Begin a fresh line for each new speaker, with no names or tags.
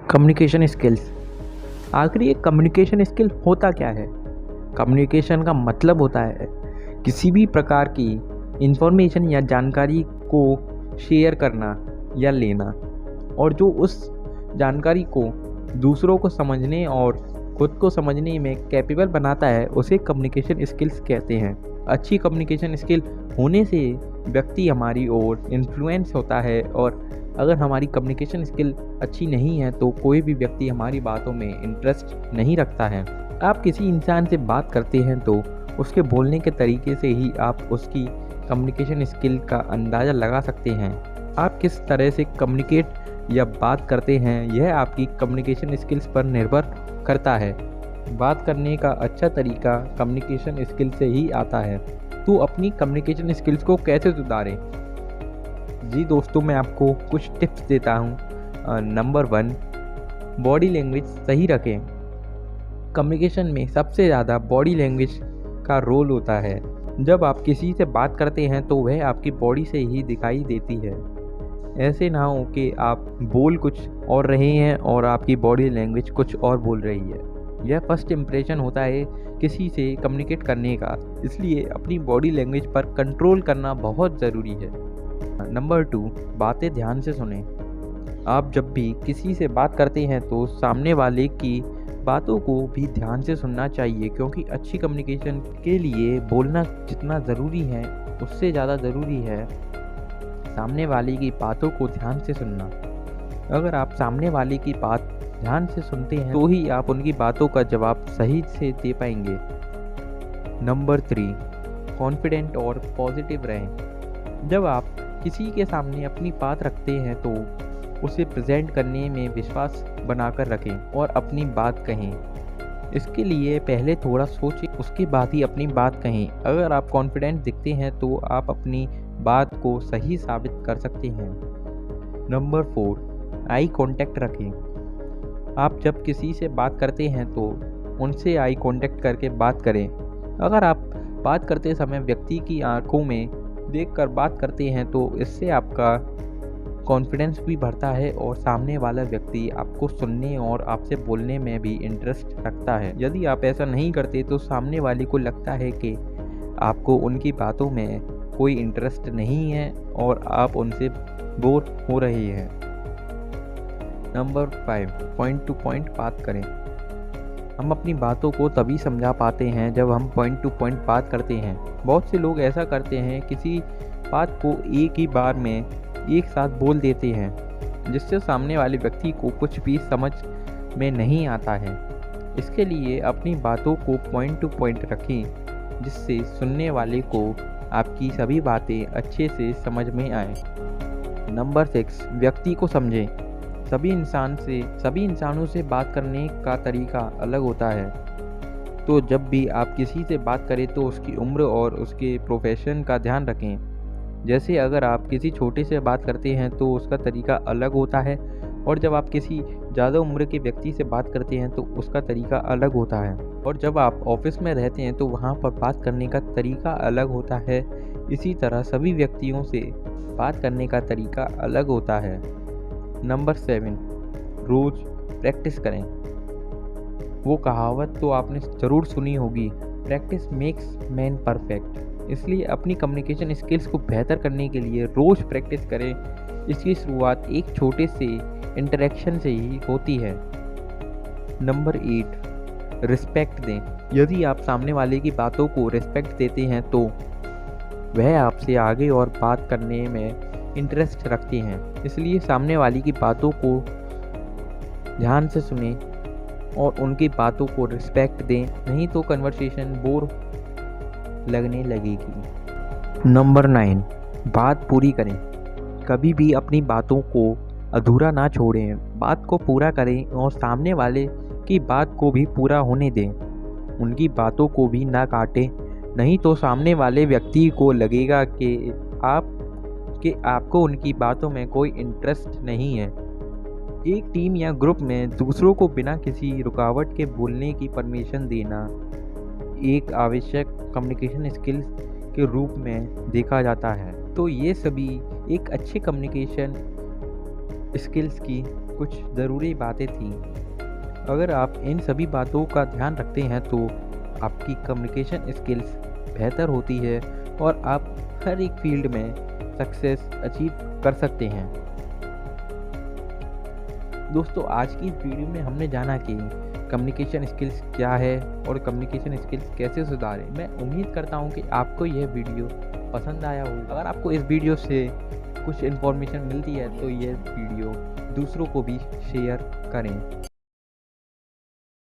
Communication skills. आखिर ये communication skill होता क्या है? कम्युनिकेशन का मतलब होता है किसी भी प्रकार की इंफॉर्मेशन या जानकारी को शेयर करना या लेना, और जो उस जानकारी को दूसरों को समझने और खुद को समझने में कैपेबल बनाता है उसे कम्युनिकेशन स्किल्स कहते हैं। अच्छी कम्युनिकेशन स्किल होने से व्यक्ति हमारी ओर इन्फ्लुएंस होता है, और अगर हमारी कम्युनिकेशन स्किल अच्छी नहीं है तो कोई भी व्यक्ति हमारी बातों में इंटरेस्ट नहीं रखता है। आप किसी इंसान से बात करते हैं तो उसके बोलने के तरीके से ही आप उसकी कम्युनिकेशन स्किल का अंदाज़ा लगा सकते हैं। आप किस तरह से कम्युनिकेट या बात करते हैं यह आपकी कम्युनिकेशन स्किल्स पर निर्भर करता है। बात करने का अच्छा तरीका कम्युनिकेशन स्किल से ही आता है। तो अपनी कम्युनिकेशन स्किल्स को कैसे सुधारें? जी दोस्तों, मैं आपको कुछ टिप्स देता हूँ। नंबर 1, बॉडी लैंग्वेज सही रखें। कम्युनिकेशन में सबसे ज़्यादा बॉडी लैंग्वेज का रोल होता है। जब आप किसी से बात करते हैं तो वह आपकी बॉडी से ही दिखाई देती है। ऐसे ना हो कि आप बोल कुछ और रहे हैं और आपकी बॉडी लैंग्वेज कुछ और बोल रही है। यह फर्स्ट इम्प्रेशन होता है किसी से कम्युनिकेट करने का, इसलिए अपनी बॉडी लैंग्वेज पर कंट्रोल करना बहुत ज़रूरी है। नंबर 2, बातें ध्यान से सुनें। आप जब भी किसी से बात करते हैं तो सामने वाले की बातों को भी ध्यान से सुनना चाहिए, क्योंकि अच्छी कम्युनिकेशन के लिए बोलना जितना ज़रूरी है उससे ज़्यादा ज़रूरी है सामने वाले की बातों को ध्यान से सुनना। अगर आप सामने वाले की बात ध्यान से सुनते हैं तो ही आप उनकी बातों का जवाब सही से दे पाएंगे। नंबर 3, कॉन्फिडेंट और पॉजिटिव रहें। जब आप किसी के सामने अपनी बात रखते हैं तो उसे प्रेजेंट करने में विश्वास बनाकर रखें और अपनी बात कहें। इसके लिए पहले थोड़ा सोचें, उसके बाद ही अपनी बात कहें। अगर आप कॉन्फिडेंट दिखते हैं तो आप अपनी बात को सही साबित कर सकते हैं। नंबर 4, आई कांटेक्ट रखें। आप जब किसी से बात करते हैं तो उनसे आई कांटेक्ट करके बात करें। अगर आप बात करते समय व्यक्ति की आंखों में देखकर बात करते हैं तो इससे आपका कॉन्फिडेंस भी बढ़ता है और सामने वाला व्यक्ति आपको सुनने और आपसे बोलने में भी इंटरेस्ट रखता है। यदि आप ऐसा नहीं करते तो सामने वाले को लगता है कि आपको उनकी बातों में कोई इंटरेस्ट नहीं है और आप उनसे बोर हो रहे हैं। नंबर 5, पॉइंट टू पॉइंट बात करें। हम अपनी बातों को तभी समझा पाते हैं जब हम पॉइंट टू पॉइंट बात करते हैं। बहुत से लोग ऐसा करते हैं, किसी बात को एक ही बार में एक साथ बोल देते हैं, जिससे सामने वाले व्यक्ति को कुछ भी समझ में नहीं आता है। इसके लिए अपनी बातों को पॉइंट टू पॉइंट रखें, जिससे सुनने वाले को आपकी सभी बातें अच्छे से समझ में आए। नंबर 6, व्यक्ति को समझें। सभी इंसानों से बात करने का तरीका अलग होता है, तो जब भी आप किसी से बात करें तो उसकी उम्र और उसके प्रोफेशन का ध्यान रखें। जैसे अगर आप किसी छोटे से बात करते हैं तो उसका तरीका अलग होता है, और जब आप किसी ज़्यादा उम्र के व्यक्ति से बात करते हैं तो उसका तरीका अलग होता है, और जब आप ऑफिस में रहते हैं तो वहाँ पर बात करने का तरीका अलग होता है। इसी तरह सभी व्यक्तियों से बात करने का तरीका अलग होता है। नंबर 7, रोज़ प्रैक्टिस करें। वो कहावत तो आपने ज़रूर सुनी होगी, प्रैक्टिस मेक्स मैन परफेक्ट। इसलिए अपनी कम्युनिकेशन स्किल्स को बेहतर करने के लिए रोज़ प्रैक्टिस करें। इसकी शुरुआत एक छोटे से इंटरेक्शन से ही होती है। नंबर 8, रिस्पेक्ट दें। यदि आप सामने वाले की बातों को रिस्पेक्ट देते हैं तो वह आपसे आगे और बात करने में इंटरेस्ट रखते हैं। इसलिए सामने वाले की बातों को ध्यान से सुनें और उनकी बातों को रिस्पेक्ट दें, नहीं तो कन्वर्सेशन बोर लगने लगेगी। नंबर 9, बात पूरी करें। कभी भी अपनी बातों को अधूरा ना छोड़ें, बात को पूरा करें और सामने वाले की बात को भी पूरा होने दें। उनकी बातों को भी ना काटें, नहीं तो सामने वाले व्यक्ति को लगेगा कि आपको उनकी बातों में कोई इंटरेस्ट नहीं है। एक टीम या ग्रुप में दूसरों को बिना किसी रुकावट के बोलने की परमिशन देना एक आवश्यक कम्युनिकेशन स्किल्स के रूप में देखा जाता है। तो ये सभी एक अच्छे कम्युनिकेशन स्किल्स की कुछ ज़रूरी बातें थीं। अगर आप इन सभी बातों का ध्यान रखते हैं तो आपकी कम्युनिकेशन स्किल्स बेहतर होती है और आप हर एक फील्ड में सक्सेस अचीव कर सकते हैं। दोस्तों, आज की इस वीडियो में हमने जाना कि कम्युनिकेशन स्किल्स क्या है और कम्युनिकेशन स्किल्स कैसे सुधारें। मैं उम्मीद करता हूं कि आपको यह वीडियो पसंद आया हो। अगर आपको इस वीडियो से कुछ इन्फॉर्मेशन मिलती है तो यह वीडियो दूसरों को भी शेयर करें।